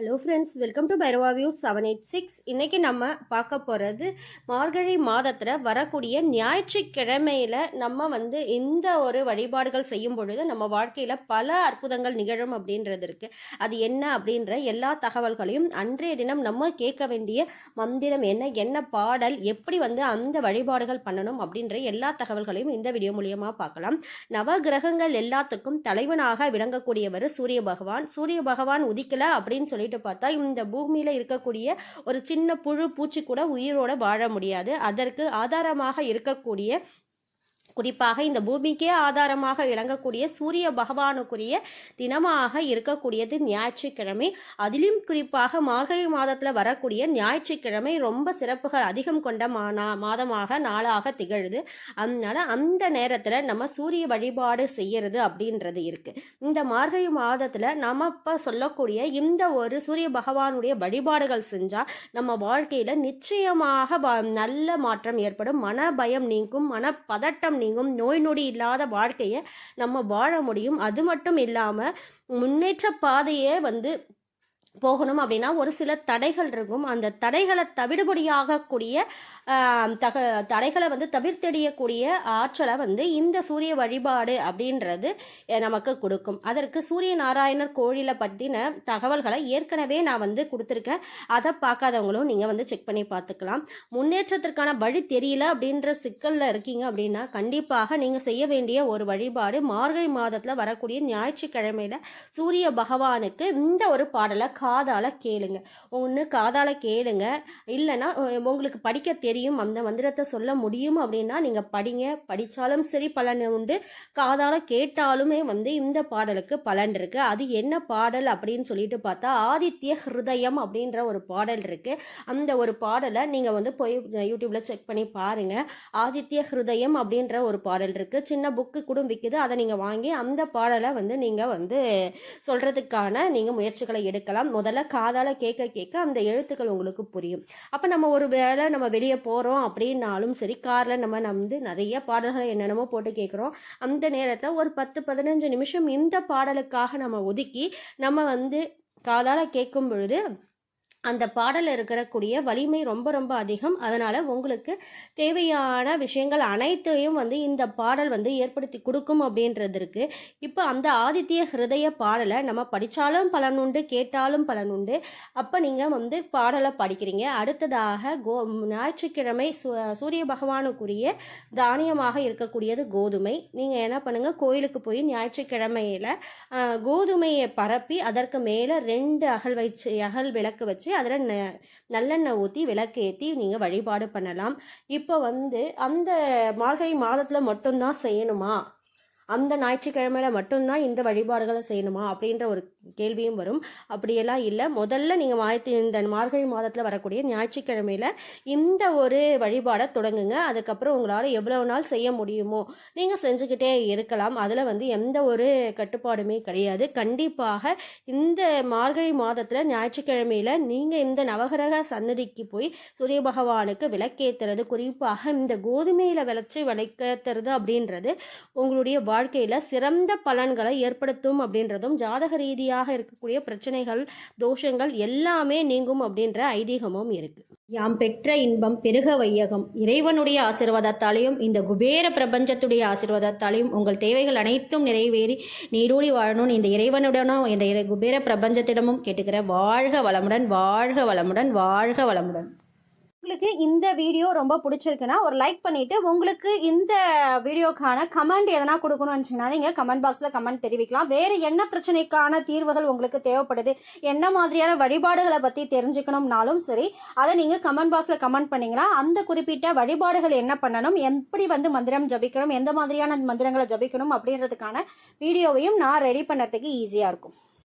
Hello friends, welcome to Bhairava view 786. இன்றைக்கி நம்ம பார்க்க போகிறது மார்கழி மாதத்தில் வரக்கூடிய ஞாயிற்றுக்கிழமையில் நம்ம இந்த ஒரு வழிபாடுகள் செய்யும் பொழுது நம்ம வாழ்க்கையில் பல அற்புதங்கள் நிகழும் அப்படின்றது இருக்குது. அது என்ன அப்படின்ற எல்லா தகவல்களையும் அன்றைய தினம் நம்ம கேட்க வேண்டிய மந்திரம் என்ன பாடல், எப்படி அந்த வழிபாடுகள் பண்ணணும் அப்படின்ற எல்லா தகவல்களையும் இந்த வீடியோ மூலியமாக பார்க்கலாம். நவ கிரகங்கள் எல்லாத்துக்கும் தலைவனாக விளங்கக்கூடியவர் சூரிய பகவான். சூரிய பகவான் உதிக்கல அப்படின்னு சொல்லிட்டு பார்த்தா இந்த பூமியில இருக்கக்கூடிய ஒரு சின்ன புழு பூச்சி கூட உயிரோட வாழ முடியாது. அதற்கு ஆதாரமாக இருக்கக்கூடிய, குறிப்பாக இந்த பூமிக்கே ஆதாரமாக விளங்கக்கூடிய சூரிய பகவானுக்குரிய தினமாக இருக்கக்கூடியது ஞாயிற்றுக்கிழமை. அதிலும் குறிப்பாக மார்கழி மாதத்தில் வரக்கூடிய ஞாயிற்றுக்கிழமை ரொம்ப சிறப்புகள் அதிகம் கொண்ட மாதமாக நாளாக திகழுது. அதனால அந்த நேரத்தில் நம்ம சூரிய வழிபாடு செய்யறது அப்படின்றது இருக்கு. இந்த மார்கழி மாதத்தில் நம்ம இப்போ சொல்லக்கூடிய இந்த ஒரு சூரிய பகவானுடைய வழிபாடுகள் செஞ்சால் நம்ம வாழ்க்கையில் நிச்சயமாக நல்ல மாற்றம் ஏற்படும். மன பயம் நீங்கும், மனப்பதட்டம் நீங்கும், நோய் நொடி இல்லாத வாழ்க்கையை நம்ம வாழ முடியும். அது மட்டும் இல்லாமல் முன்னேற்ற பாதையே போகணும் அப்படின்னா ஒரு சில தடைகள் இருக்கும். அந்த தடைகளை தவிடுபடியாகக்கூடிய தடைகளை தவிர்த்தெடியக்கூடிய ஆற்றலை இந்த சூரிய வழிபாடு அப்படின்றது நமக்கு கொடுக்கும். அதற்கு சூரிய நாராயணர் கோயிலை பற்றின தகவல்களை ஏற்கனவே நான் கொடுத்துருக்கேன். அதை பார்க்காதவங்களும் நீங்கள் செக் பண்ணி பார்த்துக்கலாம். முன்னேற்றத்திற்கான வழி தெரியல அப்படின்ற சிக்கலில் இருக்கீங்க அப்படின்னா கண்டிப்பாக நீங்கள் செய்ய வேண்டிய ஒரு வழிபாடு மார்கழி மாதத்தில் வரக்கூடிய ஞாயிற்றுக்கிழமையில் சூரிய பகவானுக்கு இந்த ஒரு பாடலை காதால கேளுங்க. ஒன்று காதால கேளுங்க, இல்லைன்னா உங்களுக்கு படிக்க தெரியும், அந்த மந்திரத்தை சொல்ல முடியும் அப்படின்னா நீங்கள் படிங்க. படித்தாலும் சரி பலன் உண்டு, காதால கேட்டாலுமே இந்த பாடலுக்கு பலன் இருக்கு. அது என்ன பாடல் அப்படின்னு சொல்லிட்டு பார்த்தா ஆதித்ய ஹிருதயம் அப்படின்ற ஒரு பாடல் இருக்கு. அந்த ஒரு பாடலை நீங்கள் போய் யூடியூப்ல செக் பண்ணி பாருங்க. ஆதித்ய ஹிருதயம் அப்படின்ற ஒரு பாடல் இருக்கு. சின்ன புக்கு கூட விற்குது, அதை நீங்கள் வாங்கி அந்த பாடலை நீங்கள் சொல்றதுக்கான நீங்கள் முயற்சிகளை எடுக்கலாம். முதல்ல காதால கேட்க அந்த எழுத்துக்கள் உங்களுக்கு புரியும். அப்போ நம்ம ஒரு வேளை நம்ம வெளியே போகிறோம் அப்படின்னாலும் சரி, காரில் நம்ம நிறைய பாடல்கள் என்னென்னமோ போட்டு கேட்குறோம். அந்த நேரத்தில் ஒரு 10-15 நிமிஷம் இந்த பாடலுக்காக நம்ம ஒதுக்கி நம்ம காதால கேட்கும் பொழுது அந்த பாடலில் இருக்கக்கூடிய வலிமை ரொம்ப ரொம்ப அதிகம். அதனால் உங்களுக்கு தேவையான விஷயங்கள் அனைத்தையும் இந்த பாடல் ஏற்படுத்தி கொடுக்கும் அப்படின்றது இருக்குது. இப்போ அந்த ஆதித்ய ஹிருதய பாடலை நம்ம படித்தாலும் பலனுண்டு, கேட்டாலும் பலனுண்டு. அப்போ நீங்கள் பாடலை படிக்கிறீங்க. அடுத்ததாக ஞாயிற்றுக்கிழமை சூரிய பகவானுக்குரிய தானியமாக இருக்கக்கூடியது கோதுமை. நீங்கள் என்ன பண்ணுங்கள், கோயிலுக்கு போய் ஞாயிற்றுக்கிழமையில் கோதுமையை பரப்பி அதற்கு மேலே 2 அகல் விளக்கு வச்சு அதில் நல்லெண்ணெய் ஊற்றி விளக்கு ஏற்றி நீங்கள் வழிபாடு பண்ணலாம். இப்போ அந்த மார்கழி மாதத்தில் மட்டும்தான் செய்யணுமா, அந்த ஞாயிற்றுக்கிழமையில் மட்டும்தான் இந்த வழிபாடுகளை செய்யணுமா அப்படின்ற ஒரு கேள்வியும் வரும். அப்படியெல்லாம் இல்லை. முதல்ல நீங்கள் இந்த மார்கழி மாதத்தில் வரக்கூடிய ஞாயிற்றுக்கிழமையில் இந்த ஒரு வழிபாடை தொடங்குங்க. அதுக்கப்புறம் உங்களால் எவ்வளவு நாள் செய்ய முடியுமோ நீங்கள் செஞ்சுக்கிட்டே இருக்கலாம். அதில் எந்த ஒரு கட்டுப்பாடுமே கிடையாது. கண்டிப்பாக இந்த மார்கழி மாதத்தில் ஞாயிற்றுக்கிழமையில் நீங்கள் இந்த நவகிரக சன்னதிக்கு போய் சூரிய பகவானுக்கு விளக்கேற்றுறது, குறிப்பாக இந்த கோதுமையில் விளக்கேற்றுறது அப்படின்றது உங்களுடைய வாழ்க்கையில் சிறந்த பலன்களை ஏற்படுத்தும் அப்படின்றதும், ஜாதக ரீதியாக இருக்கக்கூடிய பிரச்சனைகள், தோஷங்கள் எல்லாமே நீங்கும் அப்படின்ற ஐதீகமும் இருக்கு. யாம் பெற்ற இன்பம் பெருக வையகம். இறைவனுடைய ஆசீர்வாதத்தாலையும் இந்த குபேர பிரபஞ்சத்துடைய ஆசீர்வாதத்தாலையும் உங்கள் தேவைகள் அனைத்தும் நிறைவேறி நீடூழி வாழணும் இந்த இறைவனுடனும் இந்த குபேர பிரபஞ்சத்திடமும் கேட்டுக்கிற. வாழ்க வளமுடன், வாழ்க வளமுடன், வாழ்க வளமுடன். உங்களுக்கு இந்த வீடியோ ரொம்ப பிடிச்சிருக்குன்னா ஒரு லைக் பண்ணிவிட்டு, உங்களுக்கு இந்த வீடியோக்கான கமெண்ட் எதனா கொடுக்கணும்னு நினச்சிங்கன்னா நீங்கள் கமெண்ட் பாக்ஸில் கமெண்ட் தெரிவிக்கலாம். வேறு என்ன பிரச்சனைக்கான தீர்வுகள் உங்களுக்கு தேவைப்படுது, என்ன மாதிரியான வழிபாடுகளை பற்றி தெரிஞ்சுக்கணும்னாலும் சரி, அதை நீங்கள் கமெண்ட் பாக்ஸில் கமெண்ட் பண்ணிங்கன்னா அந்த குறிப்பிட்ட வழிபாடுகள் என்ன பண்ணணும், எப்படி மந்திரம் ஜபிக்கணும், எந்த மாதிரியான மந்திரங்களை ஜபிக்கணும் அப்படின்றதுக்கான வீடியோவையும் நான் ரெடி பண்ணுறதுக்கு ஈஸியாக இருக்கும்.